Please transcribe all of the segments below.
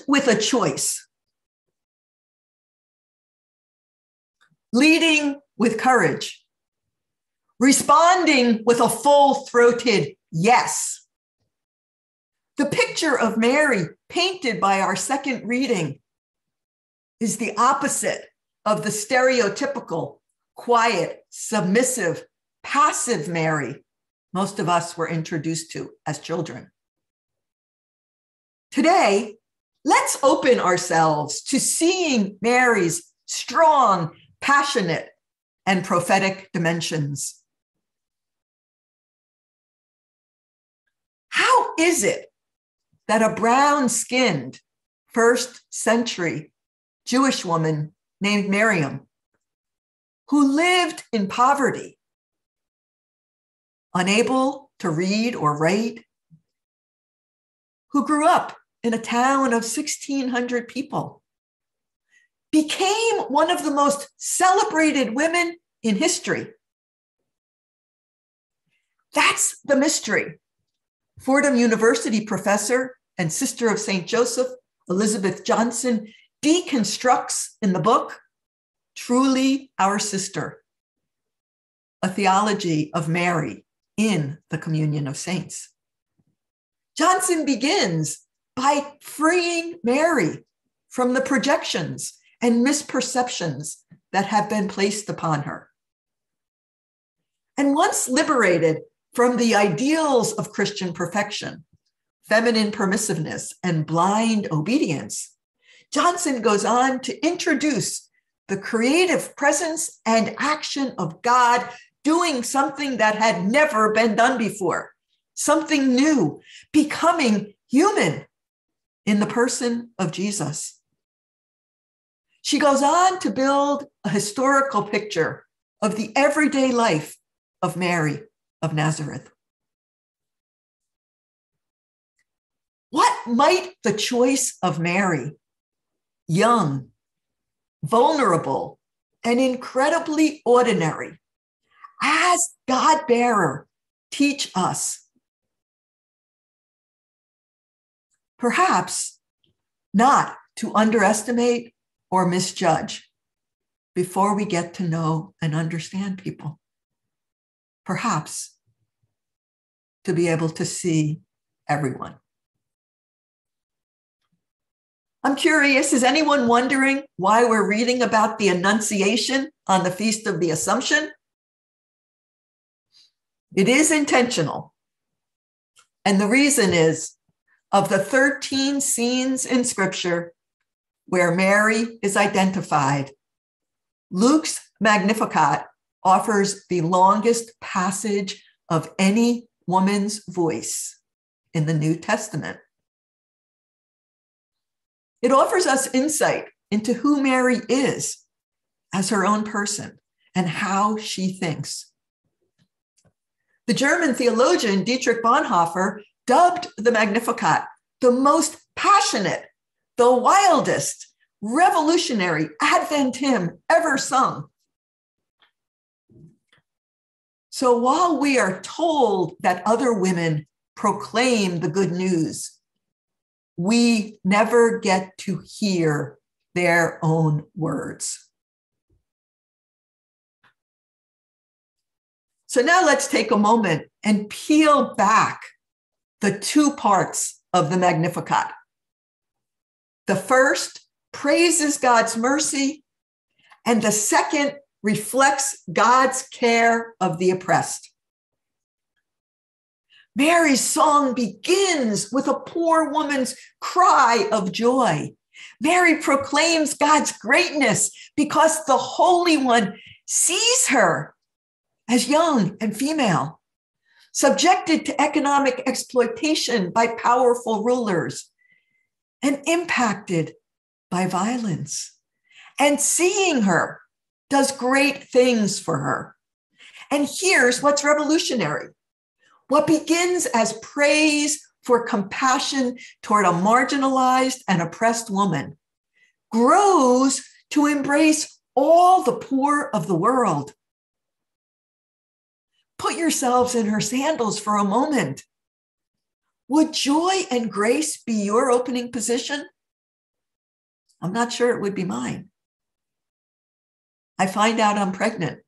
with a choice, leading with courage, responding with a full-throated yes. The picture of Mary painted by our second reading is the opposite of the stereotypical, quiet, submissive, passive Mary most of us were introduced to as children. Today, let's open ourselves to seeing Mary's strong, passionate, and prophetic dimensions. How is it that a brown-skinned first-century Jewish woman named Miriam, who lived in poverty, unable to read or write, who grew up in a town of 1,600 people, became one of the most celebrated women in history? That's the mystery. Fordham University professor and sister of St. Joseph, Elizabeth Johnson, deconstructs in the book, Truly Our Sister, a theology of Mary in the Communion of Saints. Johnson begins by freeing Mary from the projections and misperceptions that have been placed upon her. And once liberated from the ideals of Christian perfection, feminine permissiveness, and blind obedience, Johnson goes on to introduce the creative presence and action of God doing something that had never been done before, something new, becoming human in the person of Jesus. She goes on to build a historical picture of the everyday life of Mary of Nazareth. What might the choice of Mary, young, vulnerable, and incredibly ordinary, as God-bearer, teach us? Perhaps not to underestimate or misjudge before we get to know and understand people. Perhaps to be able to see everyone. I'm curious, is anyone wondering why we're reading about the Annunciation on the Feast of the Assumption? It is intentional. And the reason is, of the 13 scenes in Scripture where Mary is identified, Luke's Magnificat offers the longest passage of any woman's voice in the New Testament. It offers us insight into who Mary is as her own person and how she thinks. The German theologian Dietrich Bonhoeffer dubbed the Magnificat the most passionate, the wildest, revolutionary Advent hymn ever sung. So while we are told that other women proclaim the good news, we never get to hear their own words. So now let's take a moment and peel back the two parts of the Magnificat. The first praises God's mercy, and the second reflects God's care of the oppressed. Mary's song begins with a poor woman's cry of joy. Mary proclaims God's greatness because the Holy One sees her as young and female, subjected to economic exploitation by powerful rulers, and impacted by violence. And seeing her does great things for her. And here's what's revolutionary. What begins as praise for compassion toward a marginalized and oppressed woman grows to embrace all the poor of the world. Put yourselves in her sandals for a moment. Would joy and grace be your opening position I'm not sure it would be mine. I find out I'm pregnant.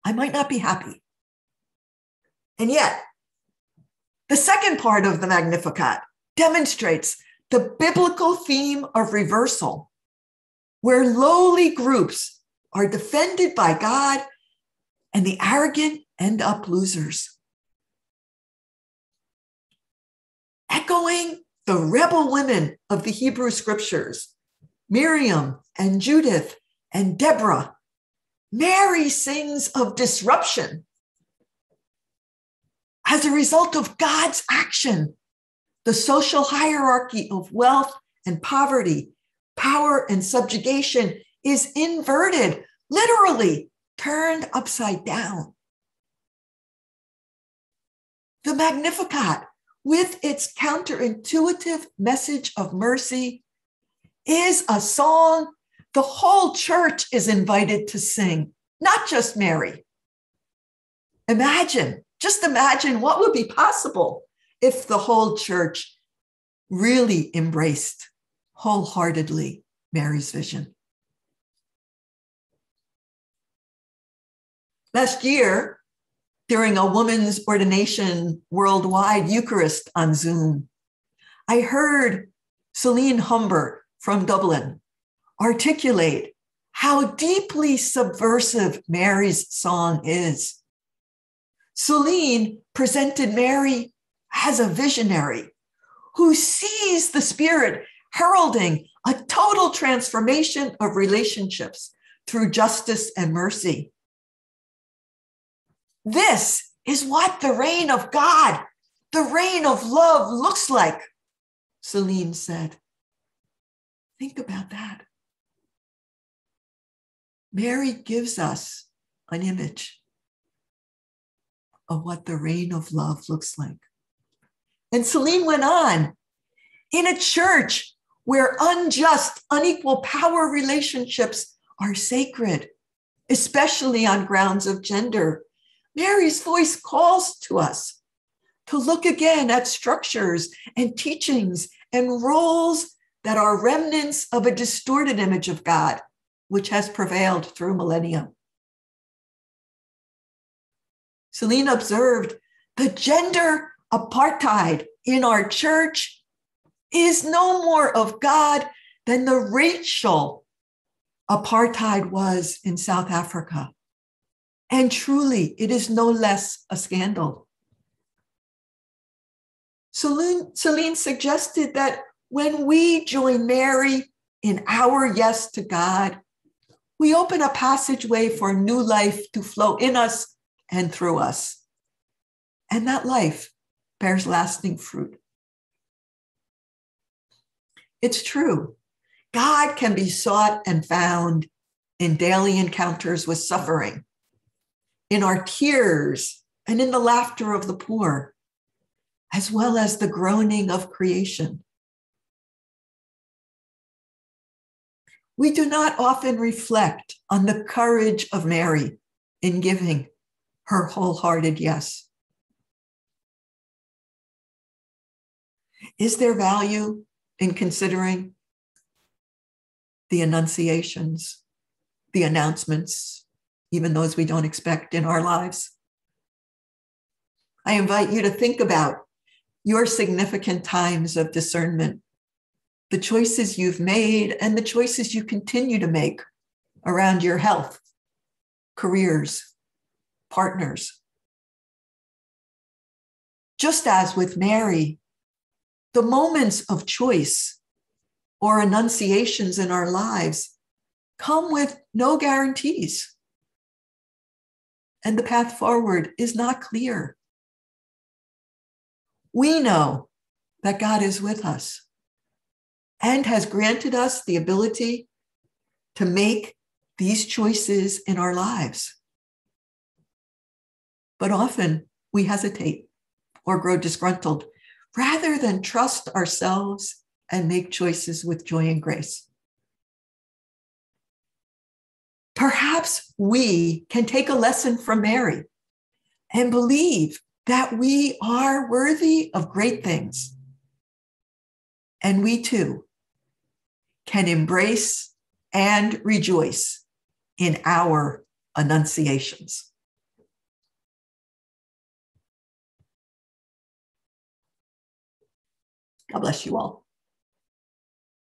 I might not be happy. And yet, the second part of the Magnificat demonstrates the biblical theme of reversal, where lowly groups are defended by God and the arrogant end up losers. Echoing the rebel women of the Hebrew scriptures, Miriam and Judith and Deborah, Mary sings of disruption as a result of God's action. The social hierarchy of wealth and poverty, power and subjugation is inverted, literally turned upside down. The Magnificat, with its counterintuitive message of mercy, is a song the whole church is invited to sing, not just Mary. Just imagine what would be possible if the whole church really embraced wholeheartedly Mary's vision. Last year, during a woman's ordination worldwide Eucharist on Zoom, I heard Celine Humbert from Dublin articulate how deeply subversive Mary's song is. Celine presented Mary as a visionary who sees the Spirit heralding a total transformation of relationships through justice and mercy. This is what the reign of God, the reign of love looks like, Celine said. Think about that. Mary gives us an image of what the reign of love looks like. And Celine went on, in a church where unjust, unequal power relationships are sacred, especially on grounds of gender, Mary's voice calls to us to look again at structures and teachings and roles that are remnants of a distorted image of God, which has prevailed through millennia. Celine observed the gender apartheid in our church is no more of God than the racial apartheid was in South Africa. And truly, it is no less a scandal. Celine suggested that when we join Mary in our yes to God, we open a passageway for new life to flow in us and through us. And that life bears lasting fruit. It's true. God can be sought and found in daily encounters with suffering, in our tears, and in the laughter of the poor, as well as the groaning of creation. We do not often reflect on the courage of Mary in giving her wholehearted yes. Is there value in considering the annunciations, the announcements, even those we don't expect in our lives? I invite you to think about your significant times of discernment, the choices you've made and the choices you continue to make around your health, careers, partners. Just as with Mary, the moments of choice or annunciations in our lives come with no guarantees, and the path forward is not clear. We know that God is with us and has granted us the ability to make these choices in our lives. But often we hesitate or grow disgruntled rather than trust ourselves and make choices with joy and grace. Perhaps we can take a lesson from Mary and believe that we are worthy of great things. And we too can embrace and rejoice in our annunciations. God bless you all.